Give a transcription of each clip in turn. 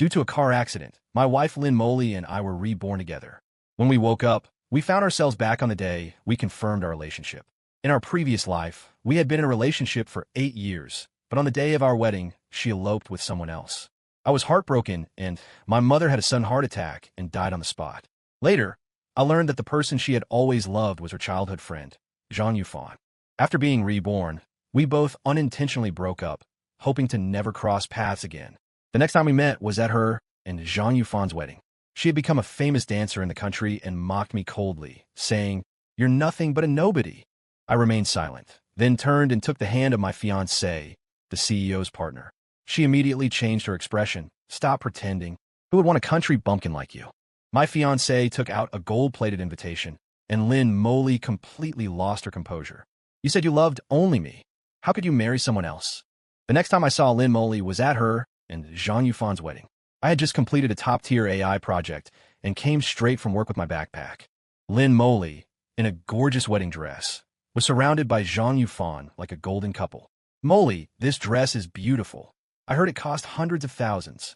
Due to a car accident, my wife Lynn Moley and I were reborn together. When we woke up, we found ourselves back on the day we confirmed our relationship. In our previous life, we had been in a relationship for 8 years, but on the day of our wedding, she eloped with someone else. I was heartbroken, and my mother had a sudden heart attack and died on the spot. Later, I learned that the person she had always loved was her childhood friend, Jean Yufan. After being reborn, we both unintentionally broke up, hoping to never cross paths again. The next time we met was at her and Jean Yufan's wedding. She had become a famous dancer in the country and mocked me coldly, saying, "You're nothing but a nobody." I remained silent, then turned and took the hand of my fiancée, the CEO's partner. She immediately changed her expression. "Stop pretending. Who would want a country bumpkin like you?" My fiancée took out a gold-plated invitation, and Lynn Moley completely lost her composure. "You said you loved only me. How could you marry someone else?" The next time I saw Lynn Moley was at her and Jean Yufan's wedding. I had just completed a top-tier AI project and came straight from work with my backpack. Lynn Moley, in a gorgeous wedding dress, was surrounded by Jean Yufan like a golden couple. "Moley, this dress is beautiful. I heard it cost hundreds of thousands."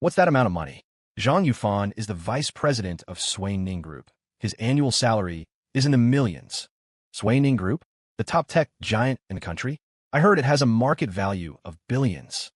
"What's that amount of money?" Jean Yufan is the vice president of Swain Ning Group. His annual salary is in the millions. Swain Ning Group? The top tech giant in the country? I heard it has a market value of billions.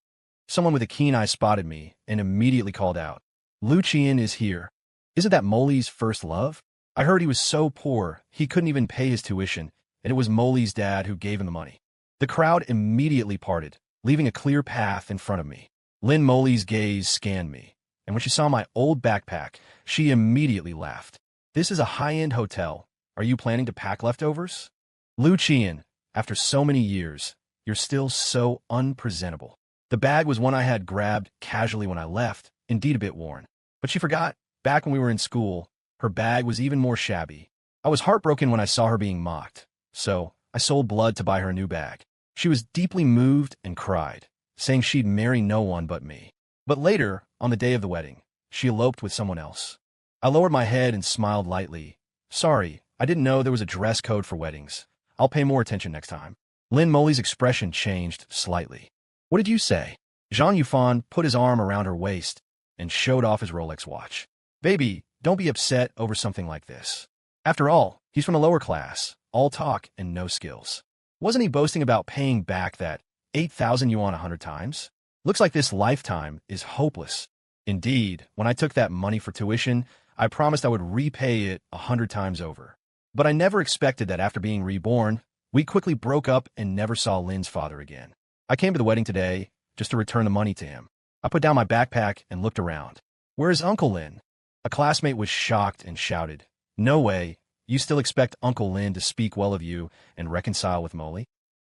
Someone with a keen eye spotted me and immediately called out, "Lu Qian is here. Isn't that Moley's first love? I heard he was so poor he couldn't even pay his tuition, and it was Moley's dad who gave him the money." The crowd immediately parted, leaving a clear path in front of me. Lynn Moley's gaze scanned me, and when she saw my old backpack, she immediately laughed. "This is a high-end hotel. Are you planning to pack leftovers?" "Lu Qian, after so many years, you're still so unpresentable." The bag was one I had grabbed casually when I left, indeed a bit worn. But she forgot, back when we were in school, her bag was even more shabby. I was heartbroken when I saw her being mocked, so I sold blood to buy her a new bag. She was deeply moved and cried, saying she'd marry no one but me. But later, on the day of the wedding, she eloped with someone else. I lowered my head and smiled lightly. "Sorry, I didn't know there was a dress code for weddings. I'll pay more attention next time." Lynn Moley's expression changed slightly. "What did you say?" Jean Yufan put his arm around her waist and showed off his Rolex watch. "Baby, don't be upset over something like this. After all, he's from the lower class, all talk and no skills. Wasn't he boasting about paying back that 8,000 yuan 100 times? Looks like this lifetime is hopeless. Indeed, when I took that money for tuition, I promised I would repay it 100 times over. But I never expected that after being reborn, we quickly broke up and never saw Lynn's father again. I came to the wedding today just to return the money to him. I put down my backpack and looked around. Where is Uncle Lin? A classmate was shocked and shouted, "No way, you still expect Uncle Lin to speak well of you and reconcile with Moley?"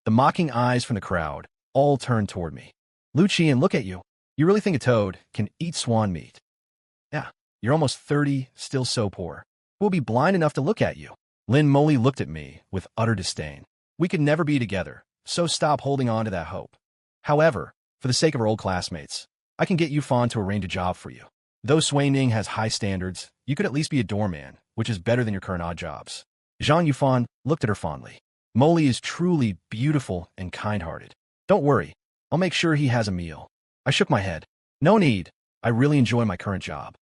The mocking eyes from the crowd all turned toward me. "Lu Qian, look at you. You really think a toad can eat swan meat? Yeah, you're almost 30, still so poor. Who will be blind enough to look at you?" Lynn Moley looked at me with utter disdain. "We could never be together, so stop holding on to that hope. However, for the sake of our old classmates, I can get Yufan to arrange a job for you. Though Swain Ning has high standards, you could at least be a doorman, which is better than your current odd jobs." Jean Yufan looked at her fondly. "Moley is truly beautiful and kind-hearted. Don't worry, I'll make sure he has a meal." I shook my head. "No need. I really enjoy my current job."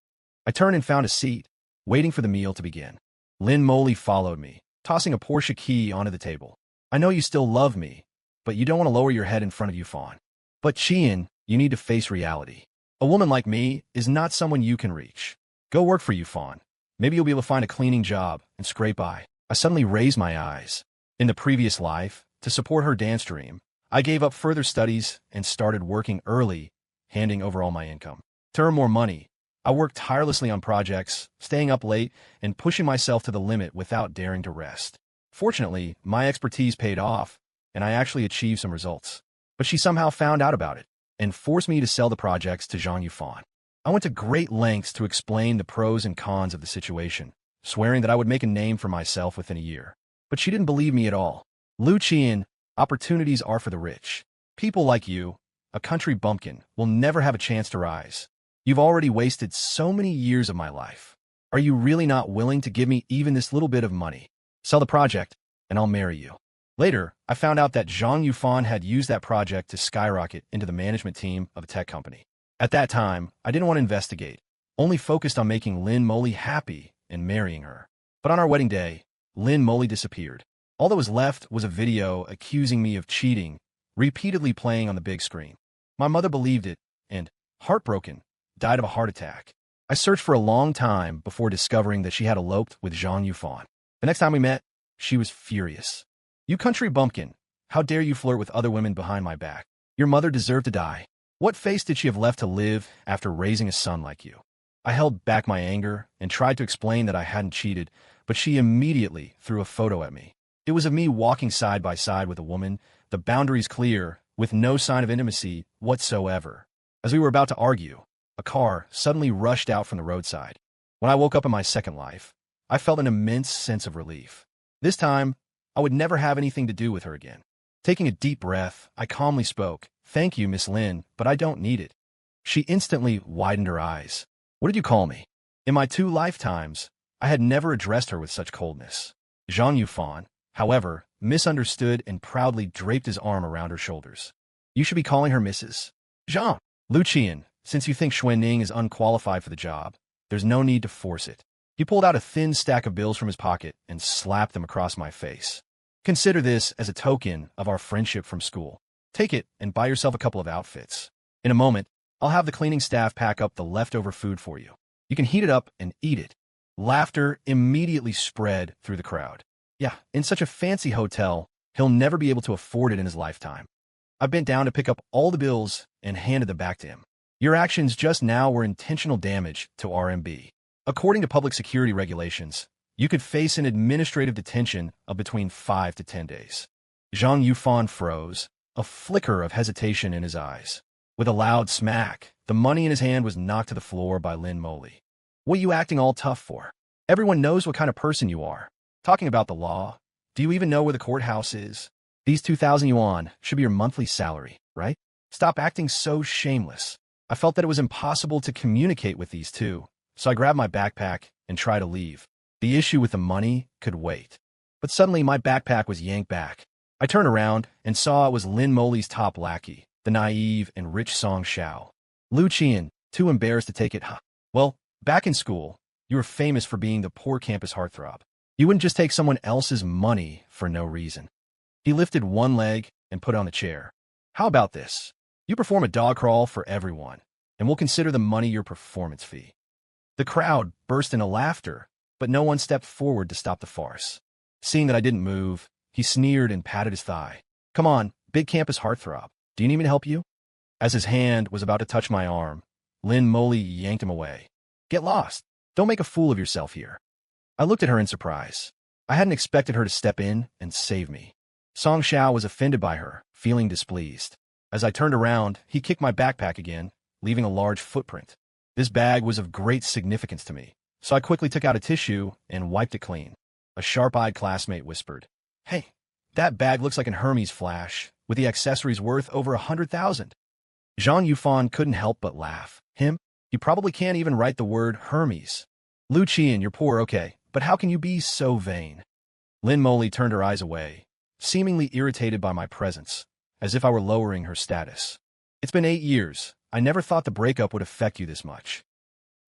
I turned and found a seat, waiting for the meal to begin. Lynn Moley followed me, tossing a Porsche key onto the table. "I know you still love me, but you don't want to lower your head in front of Yufan. But Qian, you need to face reality. A woman like me is not someone you can reach. Go work for Yufan. Maybe you'll be able to find a cleaning job and scrape by." I suddenly raised my eyes. In the previous life, to support her dance dream, I gave up further studies and started working early, handing over all my income. To earn more money, I worked tirelessly on projects, staying up late and pushing myself to the limit without daring to rest. Fortunately, my expertise paid off, and I actually achieved some results. But she somehow found out about it and forced me to sell the projects to Jean Yufan. I went to great lengths to explain the pros and cons of the situation, swearing that I would make a name for myself within a year. But she didn't believe me at all. "Lu Qian, opportunities are for the rich. People like you, a country bumpkin, will never have a chance to rise. You've already wasted so many years of my life. Are you really not willing to give me even this little bit of money? Sell the project, and I'll marry you." Later, I found out that Jean Yufan had used that project to skyrocket into the management team of a tech company. At that time, I didn't want to investigate, only focused on making Lynn Moley happy and marrying her. But on our wedding day, Lynn Moley disappeared. All that was left was a video accusing me of cheating, repeatedly playing on the big screen. My mother believed it and, heartbroken, died of a heart attack. I searched for a long time before discovering that she had eloped with Jean Yufan. The next time we met, she was furious. "You country bumpkin, how dare you flirt with other women behind my back? Your mother deserved to die. What face did she have left to live after raising a son like you?" I held back my anger and tried to explain that I hadn't cheated, but she immediately threw a photo at me. It was of me walking side by side with a woman, the boundaries clear, with no sign of intimacy whatsoever. As we were about to argue, a car suddenly rushed out from the roadside. When I woke up in my second life, I felt an immense sense of relief. This time, I would never have anything to do with her again. Taking a deep breath, I calmly spoke, "Thank you, Miss Lynn, but I don't need it." She instantly widened her eyes. "What did you call me?" In my 2 lifetimes, I had never addressed her with such coldness. Jean Yufan, however, misunderstood and proudly draped his arm around her shoulders. "You should be calling her Mrs. Jean. Lucian, since you think Xuanning is unqualified for the job, there's no need to force it." He pulled out a thin stack of bills from his pocket and slapped them across my face. "Consider this as a token of our friendship from school. Take it and buy yourself a couple of outfits. In a moment, I'll have the cleaning staff pack up the leftover food for you. You can heat it up and eat it." Laughter immediately spread through the crowd. "Yeah, in such a fancy hotel, he'll never be able to afford it in his lifetime." I bent down to pick up all the bills and handed them back to him. "Your actions just now were intentional damage to RMB. According to public security regulations, you could face an administrative detention of between 5 to 10 days. Jean Yufan froze, a flicker of hesitation in his eyes. With a loud smack, the money in his hand was knocked to the floor by Lynn Moley. "What are you acting all tough for? Everyone knows what kind of person you are. Talking about the law, do you even know where the courthouse is? These 2,000 yuan should be your monthly salary, right? Stop acting so shameless." I felt that it was impossible to communicate with these two, so I grabbed my backpack and tried to leave. The issue with the money could wait. But suddenly my backpack was yanked back. I turned around and saw it was Lin Moley's top lackey, the naive and rich Song Xiao. "Lu Qian, too embarrassed to take it, huh? Well, back in school, you were famous for being the poor campus heartthrob. You wouldn't just take someone else's money for no reason." He lifted one leg and put on the chair. "How about this? You perform a dog crawl for everyone, and we'll consider the money your performance fee." The crowd burst into laughter, but no one stepped forward to stop the farce. Seeing that I didn't move, he sneered and patted his thigh. "Come on, big campus heartthrob. Do you need me to help you?" As his hand was about to touch my arm, Lin Moley yanked him away. "Get lost. Don't make a fool of yourself here." I looked at her in surprise. I hadn't expected her to step in and save me. Song Xiao was offended by her, feeling displeased. As I turned around, he kicked my backpack again, leaving a large footprint. This bag was of great significance to me, so I quickly took out a tissue and wiped it clean. A sharp-eyed classmate whispered, "Hey, that bag looks like an Hermes flash, with the accessories worth over 100,000. Jean Yufan couldn't help but laugh. "Him? He probably can't even write the word Hermes." "Lu Qian, you're poor, okay, but how can you be so vain?" Lin Moley turned her eyes away, seemingly irritated by my presence, as if I were lowering her status. "It's been 8 years. I never thought the breakup would affect you this much."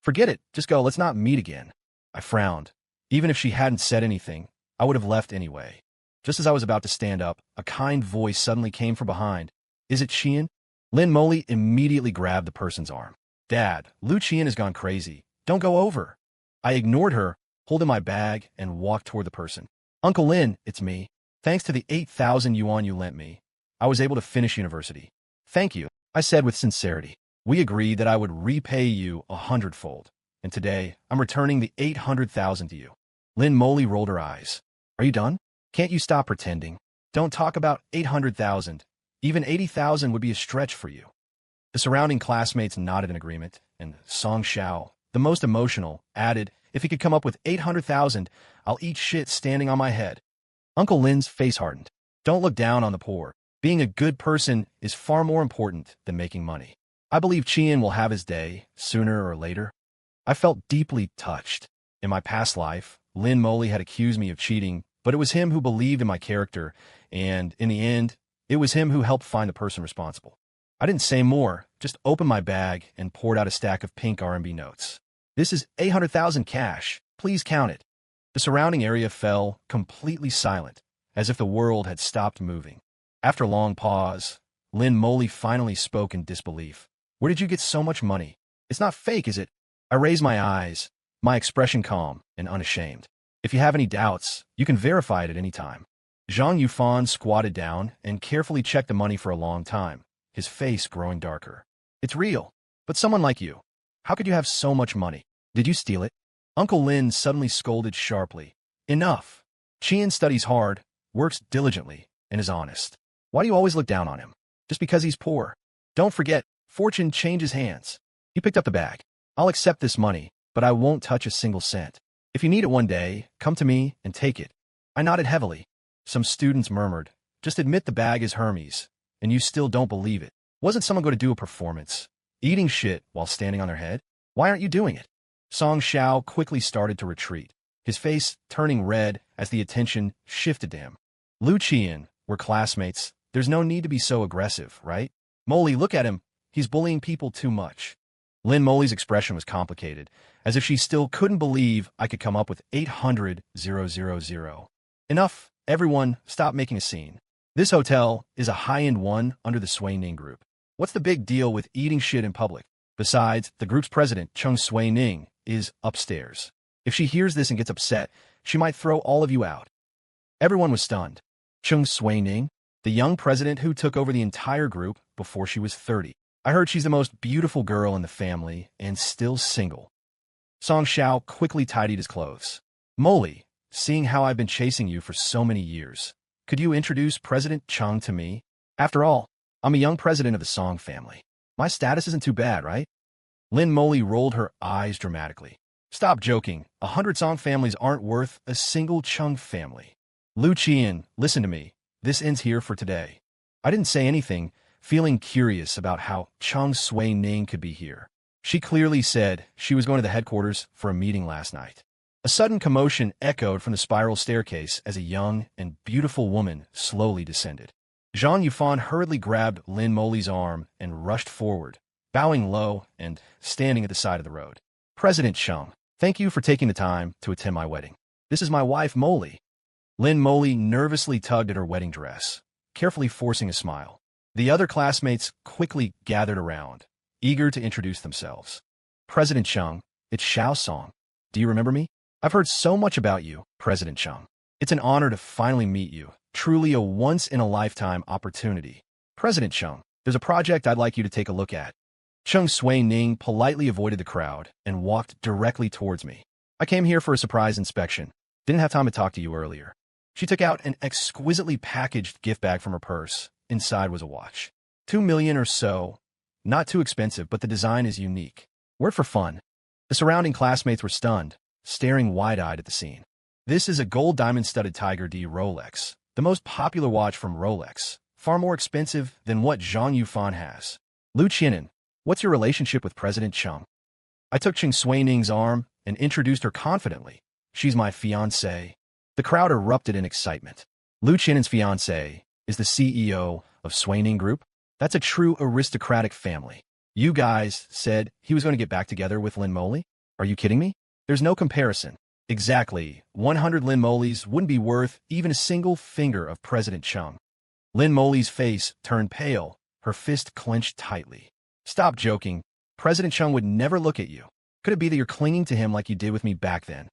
"Forget it. Just go. Let's not meet again." I frowned. Even if she hadn't said anything, I would have left anyway. Just as I was about to stand up, a kind voice suddenly came from behind. "Is it Qian?" Lin Moley immediately grabbed the person's arm. "Dad, Lu Qian has gone crazy. Don't go over." I ignored her, holding my bag, and walked toward the person. "Uncle Lin, it's me. Thanks to the 8,000 yuan you lent me, I was able to finish university." "Thank you," I said with sincerity. "We agreed that I would repay you 100-fold, and today I'm returning the 800,000 to you." Lin Moley rolled her eyes. "Are you done? Can't you stop pretending? Don't talk about 800,000. Even 80,000 would be a stretch for you." The surrounding classmates nodded in agreement, and Song Xiao, the most emotional, added, "If he could come up with 800,000, I'll eat shit standing on my head." Uncle Lin's face hardened. "Don't look down on the poor. Being a good person is far more important than making money. I believe Qian will have his day, sooner or later." I felt deeply touched. In my past life, Lin Moley had accused me of cheating, but it was him who believed in my character, and, in the end, it was him who helped find the person responsible. I didn't say more, just opened my bag and poured out a stack of pink RMB notes. This is 800,000 cash. Please count it. The surrounding area fell completely silent, as if the world had stopped moving. After a long pause, Lin Moly finally spoke in disbelief. Where did you get so much money? It's not fake, is it? I raised my eyes, my expression calm and unashamed. If you have any doubts, you can verify it at any time. Zhang Yufan squatted down and carefully checked the money for a long time, his face growing darker. It's real. But someone like you, how could you have so much money? Did you steal it? Uncle Lin suddenly scolded sharply. Enough. Qian studies hard, works diligently, and is honest. Why do you always look down on him? Just because he's poor? Don't forget, fortune changes hands. He picked up the bag. I'll accept this money, but I won't touch a single cent. If you need it one day, come to me and take it. I nodded heavily. Some students murmured, just admit the bag is Hermes, and you still don't believe it. Wasn't someone going to do a performance? Eating shit while standing on their head? Why aren't you doing it? Song Xiao quickly started to retreat, his face turning red as the attention shifted to him. Lu Qian, we're classmates. There's no need to be so aggressive, right? Moly, look at him. He's bullying people too much. Lin Moly's expression was complicated, as if she still couldn't believe I could come up with 800,000. Enough, everyone, stop making a scene. This hotel is a high-end one under the Sui Ning group. What's the big deal with eating shit in public? Besides, the group's president, Cheng Sui Ning, is upstairs. If she hears this and gets upset, she might throw all of you out. Everyone was stunned. Cheng Sui Ning, the young president who took over the entire group before she was 30. I heard she's the most beautiful girl in the family and still single. Song Xiao quickly tidied his clothes. Moly, seeing how I've been chasing you for so many years, could you introduce President Cheng to me? After all, I'm a young president of the Song family. My status isn't too bad, right? Lin Moly rolled her eyes dramatically. Stop joking. 100 Song families aren't worth a single Cheng family. Lu Qian, listen to me. This ends here for today. I didn't say anything, feeling curious about how Cheng Sui Ning could be here. She clearly said she was going to the headquarters for a meeting last night. A sudden commotion echoed from the spiral staircase as a young and beautiful woman slowly descended. Zhang Yufan hurriedly grabbed Lin Moly's arm and rushed forward, bowing low and standing at the side of the road. President Cheng, thank you for taking the time to attend my wedding. This is my wife, Moly. Lin Moly nervously tugged at her wedding dress, carefully forcing a smile. The other classmates quickly gathered around, eager to introduce themselves. President Cheng, it's Xiao Song. Do you remember me? I've heard so much about you, President Cheng. It's an honor to finally meet you. Truly a once-in-a-lifetime opportunity. President Cheng, there's a project I'd like you to take a look at. Cheng Sui Ning politely avoided the crowd and walked directly towards me. I came here for a surprise inspection. Didn't have time to talk to you earlier. She took out an exquisitely packaged gift bag from her purse. Inside was a watch. 2 million or so. Not too expensive, but the design is unique. We're for fun. The surrounding classmates were stunned, staring wide-eyed at the scene. This is a gold diamond-studded Tiger D Rolex, the most popular watch from Rolex, far more expensive than what Zhang Yufan has. Lu Qian, what's your relationship with President Cheng? I took Cheng Sui Ning's arm and introduced her confidently. She's my fiancée. The crowd erupted in excitement. Lu Qian's fiancé is the CEO of Sui Ning Group. That's a true aristocratic family. You guys said he was going to get back together with Lin Moly? Are you kidding me? There's no comparison. Exactly. 100 Lin Molys wouldn't be worth even a single finger of President Cheng. Lin Moly's face turned pale, her fist clenched tightly. Stop joking. President Cheng would never look at you. Could it be that you're clinging to him like you did with me back then?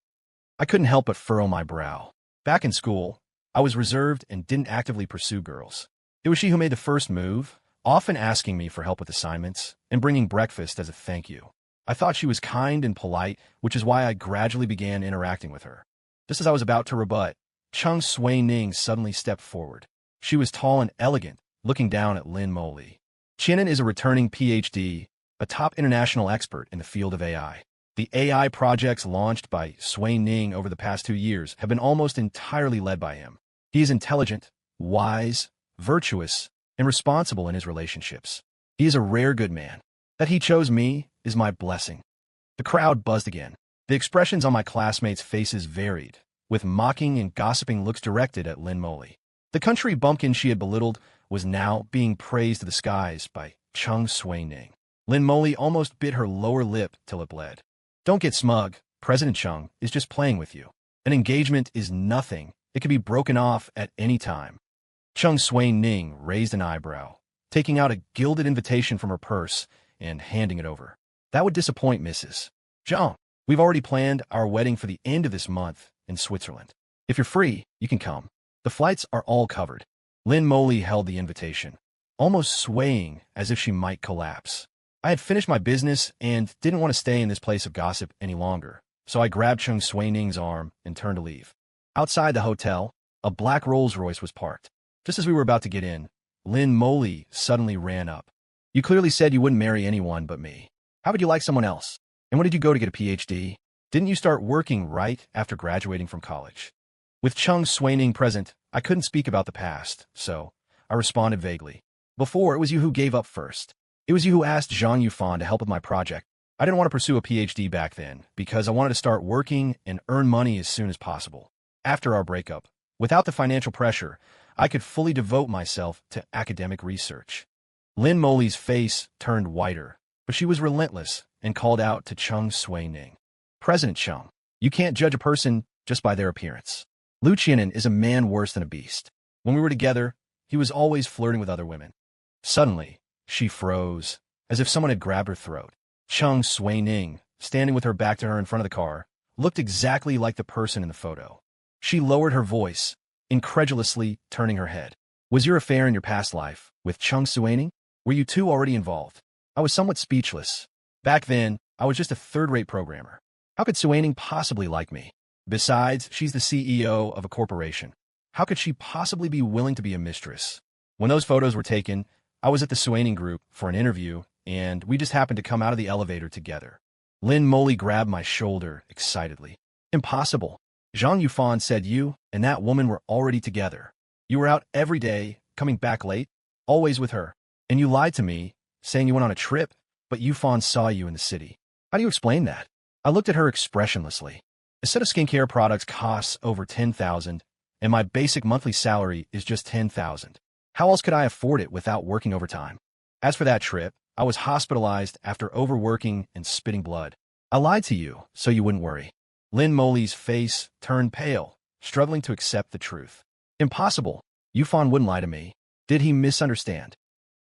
I couldn't help but furrow my brow. Back in school, I was reserved and didn't actively pursue girls. It was she who made the first move, often asking me for help with assignments and bringing breakfast as a thank you. I thought she was kind and polite, which is why I gradually began interacting with her. Just as I was about to rebut, Cheng Sui Ning suddenly stepped forward. She was tall and elegant, looking down at Lin Moly. Qianan is a returning PhD, a top international expert in the field of AI. The AI projects launched by Sui Ning over the past 2 years have been almost entirely led by him. He is intelligent, wise, virtuous, and responsible in his relationships. He is a rare good man. That he chose me is my blessing. The crowd buzzed again. The expressions on my classmates' faces varied, with mocking and gossiping looks directed at Lin Moly. The country bumpkin she had belittled was now being praised to the skies by Chung Sui-ning. Lin Moly almost bit her lower lip till it bled. Don't get smug. President Chung is just playing with you. An engagement is nothing. It can be broken off at any time. Chung Sui-ning raised an eyebrow, taking out a gilded invitation from her purse and handing it over. That would disappoint Mrs. Zhang. We've already planned our wedding for the end of this month in Switzerland. If you're free, you can come. The flights are all covered. Lin Moly held the invitation, almost swaying as if she might collapse. I had finished my business and didn't want to stay in this place of gossip any longer, so I grabbed Chung Sui-ning's arm and turned to leave. Outside the hotel, a black Rolls-Royce was parked. Just as we were about to get in, Lin Moly suddenly ran up. You clearly said you wouldn't marry anyone but me. How would you like someone else? And when did you go to get a PhD? Didn't you start working right after graduating from college? With Chung Sui-ning present, I couldn't speak about the past, so I responded vaguely. Before, it was you who gave up first. It was you who asked Zhang Yufan to help with my project. I didn't want to pursue a PhD back then because I wanted to start working and earn money as soon as possible. After our breakup, without the financial pressure, I could fully devote myself to academic research. Lin Moly's face turned whiter, but she was relentless and called out to Chung Sui-ning. President Chung, you can't judge a person just by their appearance. Liu Qianan is a man worse than a beast. When we were together, he was always flirting with other women. Suddenly, she froze, as if someone had grabbed her throat. Chung Sui-ning, standing with her back to her in front of the car, looked exactly like the person in the photo. She lowered her voice, incredulously turning her head. Was your affair in your past life with Chung Sui-ning? Were you two already involved? I was somewhat speechless. Back then, I was just a third-rate programmer. How could Sui-ning possibly like me? Besides, she's the CEO of a corporation. How could she possibly be willing to be a mistress? When those photos were taken, I was at the Sui-ning group for an interview, and we just happened to come out of the elevator together. Lin Moly grabbed my shoulder excitedly. Impossible. Zhang Yufan said you and that woman were already together. You were out every day, coming back late, always with her. And you lied to me, saying you went on a trip, but Yufan saw you in the city. How do you explain that? I looked at her expressionlessly. A set of skincare products costs over $10,000, and my basic monthly salary is just $10,000. How else could I afford it without working overtime? As for that trip, I was hospitalized after overworking and spitting blood. I lied to you, so you wouldn't worry. Lin Moly's face turned pale, struggling to accept the truth. Impossible. Yufan wouldn't lie to me. Did he misunderstand?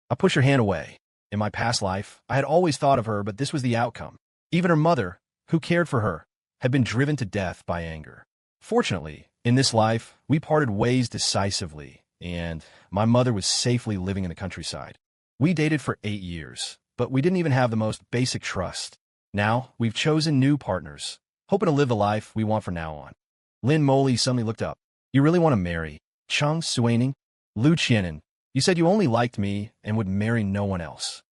I pushed her hand away. In my past life, I had always thought of her, but this was the outcome. Even her mother, who cared for her, had been driven to death by anger. Fortunately, in this life, we parted ways decisively, and my mother was safely living in the countryside. We dated for 8 years, but we didn't even have the most basic trust. Now, we've chosen new partners, hoping to live the life we want from now on. Lin Moly suddenly looked up. You really want to marry Chung Sui-ning? Liu Qianan, you said you only liked me and would marry no one else.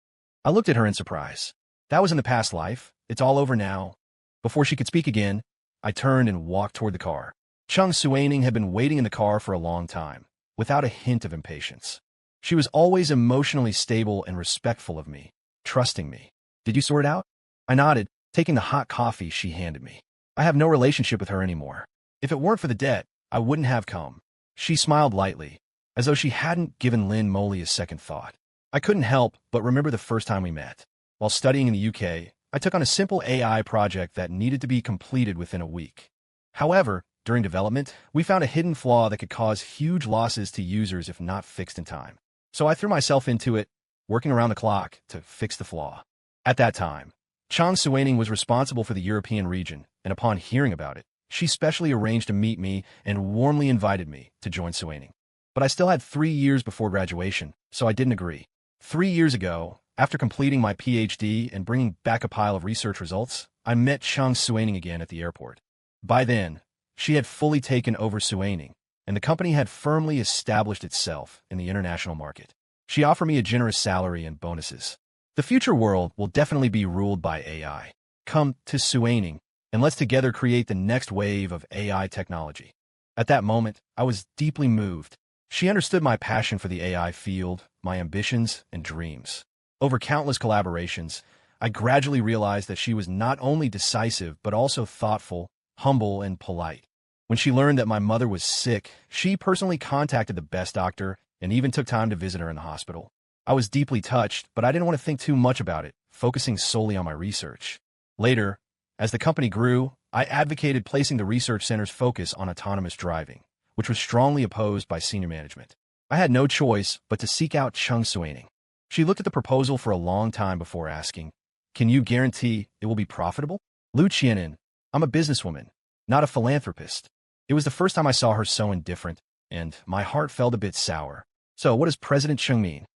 I looked at her in surprise. That was in the past life. It's all over now. Before she could speak again, I turned and walked toward the car. Chung Sui-ning had been waiting in the car for a long time, without a hint of impatience. She was always emotionally stable and respectful of me, trusting me. Did you sort it out? I nodded, taking the hot coffee she handed me. I have no relationship with her anymore. If it weren't for the debt, I wouldn't have come. She smiled lightly, as though she hadn't given Lin Moly a second thought. I couldn't help but remember the first time we met. While studying in the UK, I took on a simple AI project that needed to be completed within a week. However, during development, we found a hidden flaw that could cause huge losses to users if not fixed in time. So I threw myself into it, working around the clock to fix the flaw. At that time, Chung Sui-ning was responsible for the European region, and upon hearing about it, she specially arranged to meet me and warmly invited me to join Sui-ning. But I still had 3 years before graduation, so I didn't agree. 3 years ago, after completing my PhD and bringing back a pile of research results, I met Chung Sui-ning again at the airport. By then, she had fully taken over Sui-ning, and the company had firmly established itself in the international market. She offered me a generous salary and bonuses. The future world will definitely be ruled by AI. Come to Sui-ning, and let's together create the next wave of AI technology. At that moment, I was deeply moved. She understood my passion for the AI field, my ambitions, and dreams. Over countless collaborations, I gradually realized that she was not only decisive, but also thoughtful, humble, and polite. When she learned that my mother was sick, she personally contacted the best doctor and even took time to visit her in the hospital. I was deeply touched, but I didn't want to think too much about it, focusing solely on my research. Later, as the company grew, I advocated placing the research center's focus on autonomous driving, which was strongly opposed by senior management. I had no choice but to seek out Chung Suaning. She looked at the proposal for a long time before asking, "Can you guarantee it will be profitable?" Lu Qianin, I'm a businesswoman, not a philanthropist. It was the first time I saw her so indifferent, and my heart felt a bit sour. So what does President Chung mean?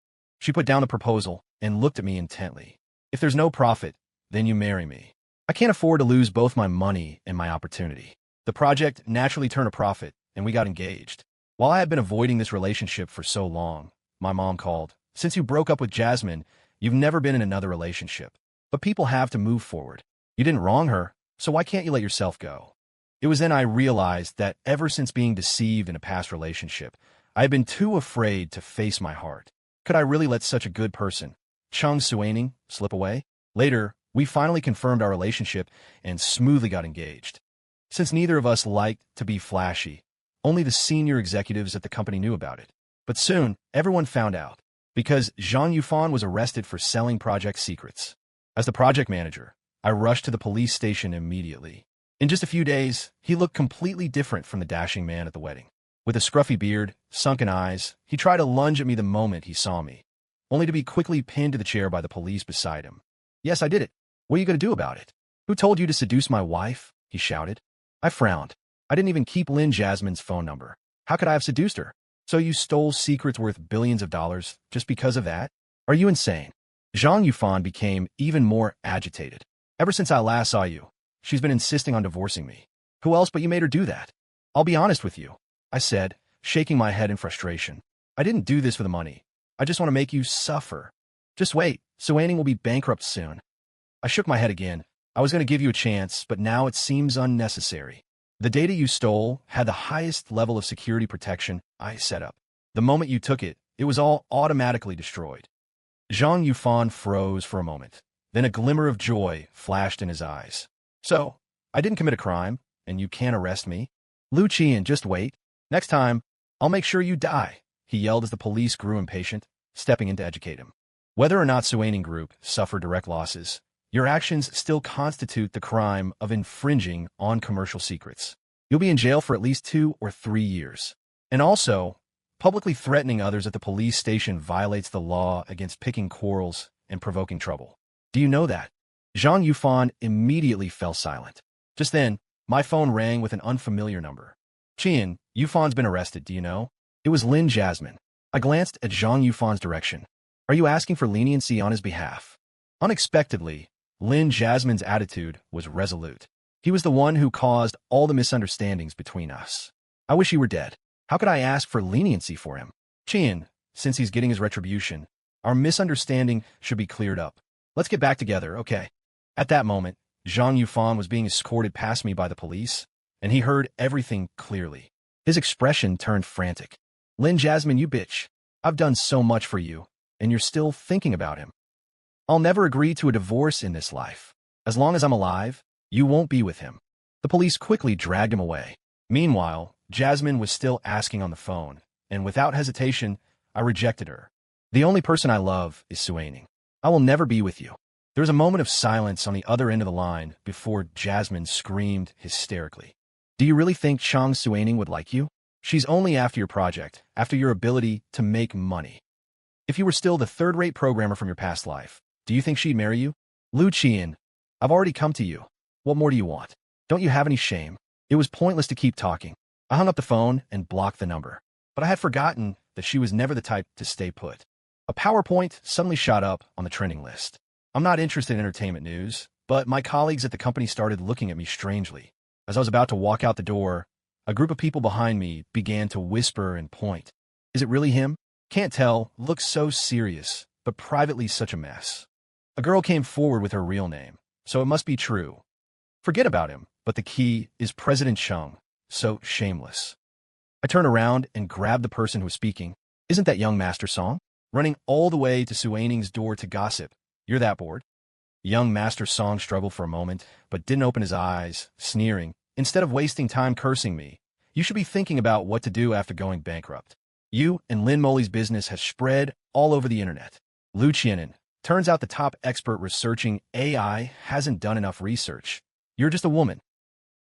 She put down the proposal and looked at me intently. If there's no profit, then you marry me. I can't afford to lose both my money and my opportunity. The project naturally turned a profit, and we got engaged. While I had been avoiding this relationship for so long, my mom called. "Since you broke up with Jasmine, you've never been in another relationship. But people have to move forward. You didn't wrong her, so why can't you let yourself go?" It was then I realized that ever since being deceived in a past relationship, I had been too afraid to face my heart. Could I really let such a good person, Chung Suaning, slip away? Later, we finally confirmed our relationship and smoothly got engaged. Since neither of us liked to be flashy, only the senior executives at the company knew about it. But soon, everyone found out, because Zhang Yufan was arrested for selling project secrets. As the project manager, I rushed to the police station immediately. In just a few days, he looked completely different from the dashing man at the wedding. With a scruffy beard, sunken eyes, he tried to lunge at me the moment he saw me, only to be quickly pinned to the chair by the police beside him. "Yes, I did it. What are you going to do about it?" "Who told you to seduce my wife?" he shouted. I frowned. I didn't even keep Lin Jasmine's phone number. How could I have seduced her? "So you stole secrets worth billions of dollars just because of that? Are you insane?" Zhang Yufan became even more agitated. "Ever since I last saw you, she's been insisting on divorcing me. Who else but you made her do that?" "I'll be honest with you," I said, shaking my head in frustration. "I didn't do this for the money. I just want to make you suffer. Just wait, Suaning will be bankrupt soon." I shook my head again. "I was going to give you a chance, but now it seems unnecessary. The data you stole had the highest level of security protection I set up. The moment you took it, it was all automatically destroyed." Zhang Yufan froze for a moment. Then a glimmer of joy flashed in his eyes. "So, I didn't commit a crime, and you can't arrest me? Lu Qian, just wait. Next time, I'll make sure you die," he yelled as the police grew impatient, stepping in to educate him. "Whether or not Suaning Group suffered direct losses, your actions still constitute the crime of infringing on commercial secrets. You'll be in jail for at least 2 or 3 years. And also, publicly threatening others at the police station violates the law against picking quarrels and provoking trouble. Do you know that?" Zhang Yufan immediately fell silent. Just then, my phone rang with an unfamiliar number. "Qian, Yufan's been arrested, do you know?" It was Lin Jasmine. I glanced at Zhang Yufan's direction. "Are you asking for leniency on his behalf?" Unexpectedly, Lin Jasmine's attitude was resolute. He was the one who caused all the misunderstandings between us. "I wish he were dead. How could I ask for leniency for him? Qian, since he's getting his retribution, our misunderstanding should be cleared up. Let's get back together, okay?" At that moment, Zhang Yufan was being escorted past me by the police, and he heard everything clearly. His expression turned frantic. "Lin Jasmine, you bitch. I've done so much for you, and you're still thinking about him. I'll never agree to a divorce in this life. As long as I'm alive, you won't be with him." The police quickly dragged him away. Meanwhile, Jasmine was still asking on the phone, and without hesitation, I rejected her. "The only person I love is Suaning. I will never be with you." There was a moment of silence on the other end of the line before Jasmine screamed hysterically. "Do you really think Chung Suaning would like you? She's only after your project, after your ability to make money. If you were still the third-rate programmer from your past life, do you think she'd marry you? Lu Qian, I've already come to you. What more do you want? Don't you have any shame?" It was pointless to keep talking. I hung up the phone and blocked the number. But I had forgotten that she was never the type to stay put. A PowerPoint suddenly shot up on the trending list. I'm not interested in entertainment news, but my colleagues at the company started looking at me strangely. As I was about to walk out the door, a group of people behind me began to whisper and point. "Is it really him? Can't tell, looks so serious, but privately such a mess." A girl came forward with her real name, so it must be true. Forget about him, but the key is President Chung, so shameless. I turned around and grabbed the person who was speaking. "Isn't that young Master Song? Running all the way to Suaning's door to gossip. You're that bored?" Young Master Song struggled for a moment, but didn't open his eyes, sneering. "Instead of wasting time cursing me, you should be thinking about what to do after going bankrupt. You and Lin Molly's business has spread all over the internet. Lucianin, turns out the top expert researching AI hasn't done enough research. You're just a woman.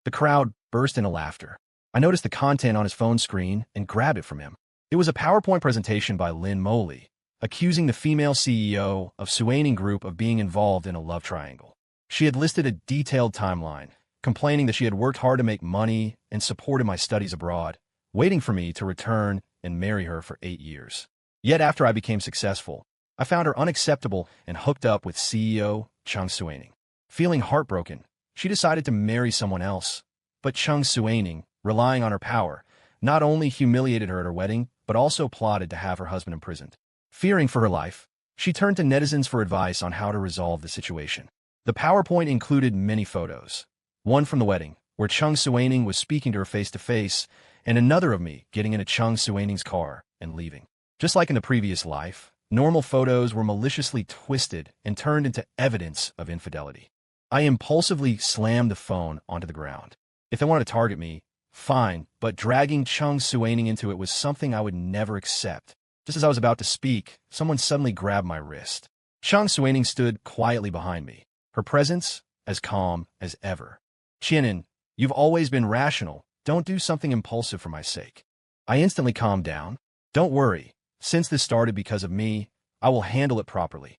The crowd burst into laughter. I noticed the content on his phone screen and grabbed it from him. It was a PowerPoint presentation by Lynn Moley, accusing the female CEO of Suwaning Group of being involved in a love triangle. She had listed a detailed timeline, complaining that she had worked hard to make money and supported my studies abroad, waiting for me to return and marry her for 8 years. Yet after I became successful, I found her unacceptable and hooked up with CEO Chung Suwaning. Feeling heartbroken, she decided to marry someone else. But Chung Suwaning, relying on her power, not only humiliated her at her wedding, but also plotted to have her husband imprisoned. Fearing for her life, she turned to netizens for advice on how to resolve the situation. The PowerPoint included many photos. One from the wedding, where Chung Suwaning was speaking to her face-to-face, and another of me getting into Chung Suwaning's car and leaving. Just like in the previous life, normal photos were maliciously twisted and turned into evidence of infidelity. I impulsively slammed the phone onto the ground. If they wanted to target me, fine, but dragging Chung Suwaning into it was something I would never accept. Just as I was about to speak, someone suddenly grabbed my wrist. Chung Suwaning stood quietly behind me, her presence as calm as ever. Chienin, you've always been rational. Don't do something impulsive for my sake. I instantly calmed down. Don't worry. Since this started because of me, I will handle it properly.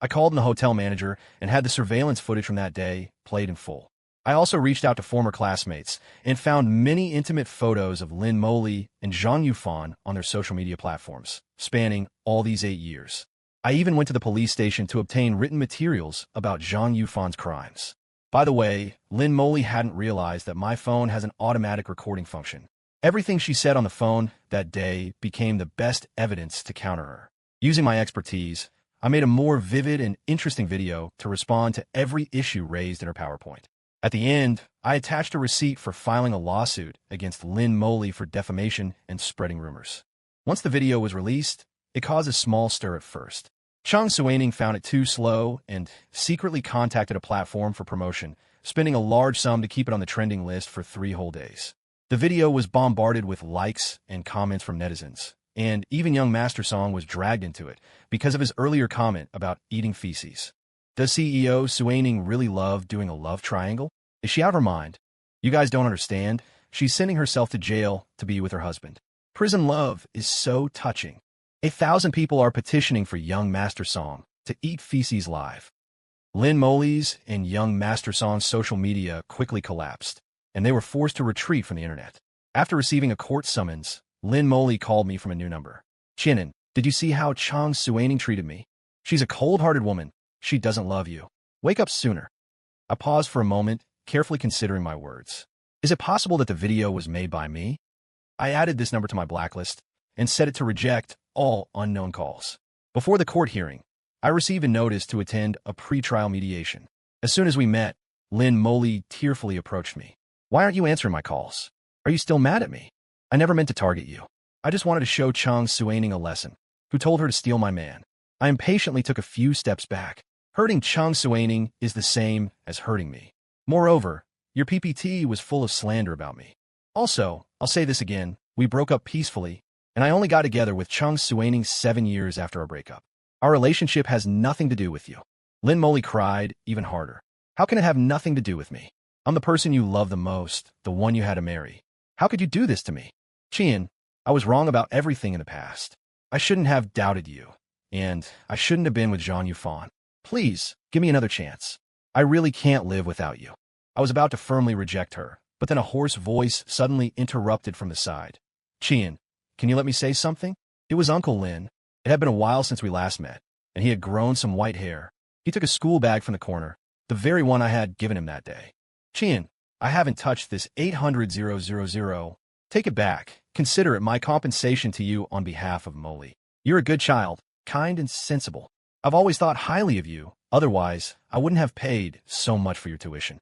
I called in the hotel manager and had the surveillance footage from that day played in full. I also reached out to former classmates and found many intimate photos of Lynn Moley and Zhang Yufan on their social media platforms, spanning all these 8 years. I even went to the police station to obtain written materials about Zhang Yufan's crimes. By the way, Lynn Moley hadn't realized that my phone has an automatic recording function. Everything she said on the phone that day became the best evidence to counter her. Using my expertise, I made a more vivid and interesting video to respond to every issue raised in her PowerPoint. At the end, I attached a receipt for filing a lawsuit against Lynn Moley for defamation and spreading rumors. Once the video was released, it caused a small stir at first. Chung Suwaning found it too slow and secretly contacted a platform for promotion, spending a large sum to keep it on the trending list for 3 whole days. The video was bombarded with likes and comments from netizens, and even young Master Song was dragged into it because of his earlier comment about eating feces. Does CEO Suwaning really love doing a love triangle? Is she out of her mind? You guys don't understand. She's sending herself to jail to be with her husband. Prison love is so touching. 1,000 people are petitioning for young Master Song to eat feces live. Lynn Moley's and young Master Song's social media quickly collapsed, and they were forced to retreat from the internet. After receiving a court summons, Lynn Moley called me from a new number. Chienin, did you see how Chung Suwaning treated me? She's a cold-hearted woman. She doesn't love you. Wake up sooner. I paused for a moment, carefully considering my words. Is it possible that the video was made by me? I added this number to my blacklist and set it to reject all unknown calls. Before the court hearing, I received a notice to attend a pre-trial mediation. As soon as we met, Lynn Moley tearfully approached me. Why aren't you answering my calls? Are you still mad at me? I never meant to target you. I just wanted to show Chung Suwaning a lesson, who told her to steal my man. I impatiently took a few steps back. Hurting Chung Suwaning is the same as hurting me. Moreover, your PPT was full of slander about me. Also, I'll say this again, we broke up peacefully, and I only got together with Chung Suwaning 7 years after our breakup. Our relationship has nothing to do with you. Lynn Moley cried even harder. How can it have nothing to do with me? I'm the person you love the most, the one you had to marry. How could you do this to me? Chien, I was wrong about everything in the past. I shouldn't have doubted you, and I shouldn't have been with Zhang Yufan. Please, give me another chance. I really can't live without you. I was about to firmly reject her, but then a hoarse voice suddenly interrupted from the side. Chien, can you let me say something? It was Uncle Lin. It had been a while since we last met, and he had grown some white hair. He took a school bag from the corner, the very one I had given him that day. Chien, I haven't touched this 800,000. Take it back. Consider it my compensation to you on behalf of Moley. You're a good child, kind and sensible. I've always thought highly of you. Otherwise, I wouldn't have paid so much for your tuition.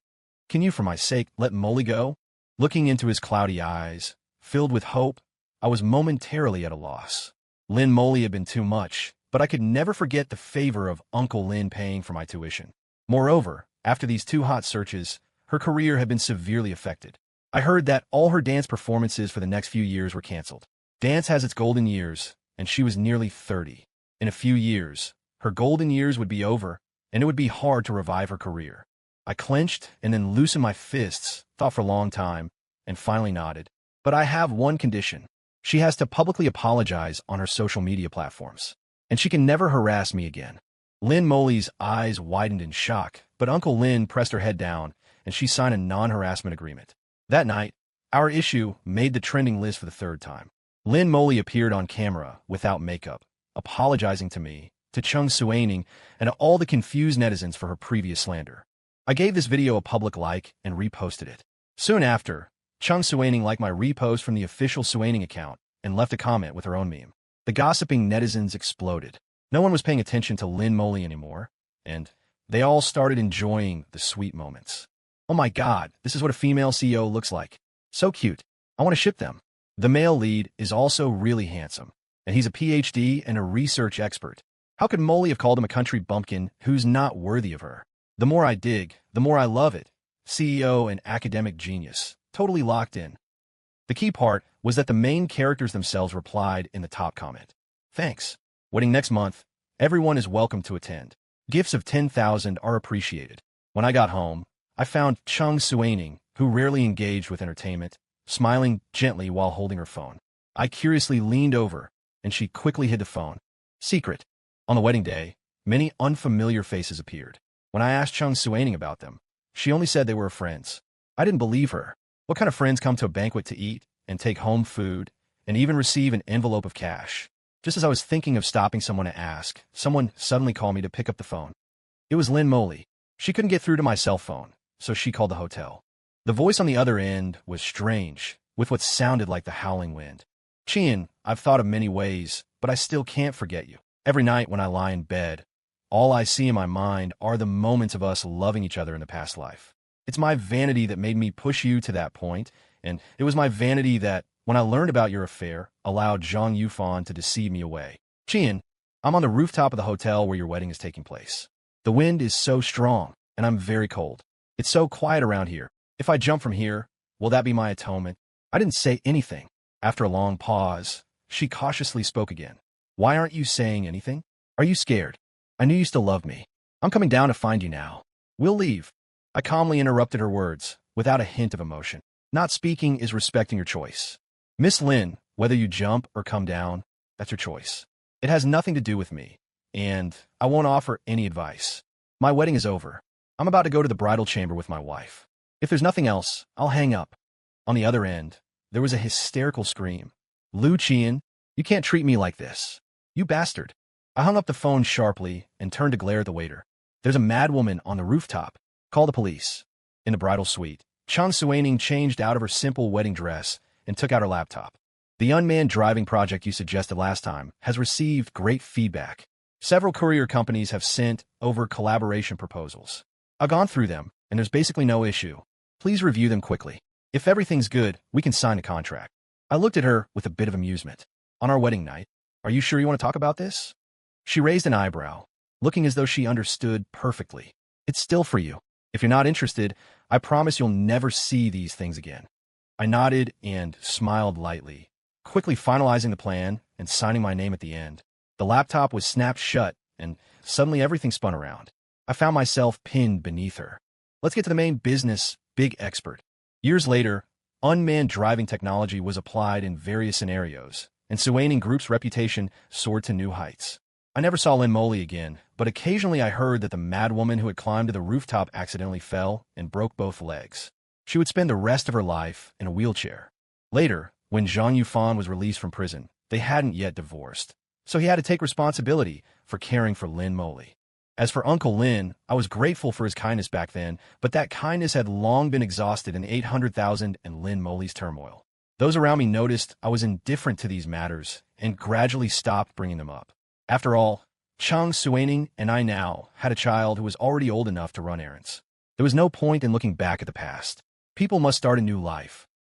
Can you, for my sake, let Moley go? Looking into his cloudy eyes, filled with hope, I was momentarily at a loss. Lynn Moley had been too much, but I could never forget the favor of Uncle Lin paying for my tuition. Moreover, after these 2 hot searches, her career had been severely affected. I heard that all her dance performances for the next few years were canceled. Dance has its golden years, and she was nearly 30. In a few years, her golden years would be over, and it would be hard to revive her career. I clenched and then loosened my fists, thought for a long time, and finally nodded. But I have one condition. She has to publicly apologize on her social media platforms, and she can never harass me again. Lynn Moley's eyes widened in shock, but Uncle Lynn pressed her head down, and she signed a non-harassment agreement. That night, our issue made the trending list for the third time. Lynn Moley appeared on camera without makeup, apologizing to me, to Chung Suaning, and to all the confused netizens for her previous slander. I gave this video a public like and reposted it. Soon after, Chung Suaning liked my repost from the official Suaning account and left a comment with her own meme. The gossiping netizens exploded. No one was paying attention to Lynn Moley anymore, and they all started enjoying the sweet moments. Oh my god, this is what a female CEO looks like. So cute. I want to ship them. The male lead is also really handsome, and he's a PhD and a research expert. How could Moley have called him a country bumpkin who's not worthy of her? The more I dig, the more I love it. CEO and academic genius. Totally locked in. The key part was that the main characters themselves replied in the top comment. Thanks. Wedding next month. Everyone is welcome to attend. Gifts of 10,000 are appreciated. When I got home, I found Chung Suaning, who rarely engaged with entertainment, smiling gently while holding her phone. I curiously leaned over, and she quickly hid the phone. Secret. On the wedding day, many unfamiliar faces appeared. When I asked Chung Suaning about them, she only said they were friends. I didn't believe her. What kind of friends come to a banquet to eat and take home food and even receive an envelope of cash? Just as I was thinking of stopping someone to ask, someone suddenly called me to pick up the phone. It was Lynn Moley. She couldn't get through to my cell phone, so she called the hotel. The voice on the other end was strange, with what sounded like the howling wind. Chien, I've thought of many ways, but I still can't forget you. Every night when I lie in bed, all I see in my mind are the moments of us loving each other in the past life. It's my vanity that made me push you to that point, and it was my vanity that, when I learned about your affair, allowed Zhang Yufan to deceive me away. Chien, I'm on the rooftop of the hotel where your wedding is taking place. The wind is so strong, and I'm very cold. It's so quiet around here. If I jump from here, will that be my atonement? I didn't say anything. After a long pause, she cautiously spoke again. Why aren't you saying anything? Are you scared? I knew you still loved me. I'm coming down to find you now. We'll leave. I calmly interrupted her words, without a hint of emotion. Not speaking is respecting your choice. Miss Lynn, whether you jump or come down, that's your choice. It has nothing to do with me, and I won't offer any advice. My wedding is over. I'm about to go to the bridal chamber with my wife. If there's nothing else, I'll hang up. On the other end, there was a hysterical scream. Lu Qian, you can't treat me like this. You bastard. I hung up the phone sharply and turned to glare at the waiter. There's a madwoman on the rooftop. Call the police. In the bridal suite, Chung Suaning changed out of her simple wedding dress and took out her laptop. The unmanned driving project you suggested last time has received great feedback. Several courier companies have sent over collaboration proposals. I've gone through them, and there's basically no issue. Please review them quickly. If everything's good, we can sign a contract. I looked at her with a bit of amusement. On our wedding night, are you sure you want to talk about this? She raised an eyebrow, looking as though she understood perfectly. It's still for you. If you're not interested, I promise you'll never see these things again. I nodded and smiled lightly, quickly finalizing the plan and signing my name at the end. The laptop was snapped shut, and suddenly everything spun around. I found myself pinned beneath her. Let's get to the main business, big expert. Years later, unmanned driving technology was applied in various scenarios, and Suaning Group's reputation soared to new heights. I never saw Lynn Moley again, but occasionally I heard that the madwoman who had climbed to the rooftop accidentally fell and broke both legs. She would spend the rest of her life in a wheelchair. Later, when Zhang Yufan was released from prison, they hadn't yet divorced, so he had to take responsibility for caring for Lynn Moley. As for Uncle Lin, I was grateful for his kindness back then, but that kindness had long been exhausted in 800,000 and Lynn Moley's turmoil. Those around me noticed I was indifferent to these matters and gradually stopped bringing them up. After all, Chung Suaning and I now had a child who was already old enough to run errands. There was no point in looking back at the past. People must start a new life.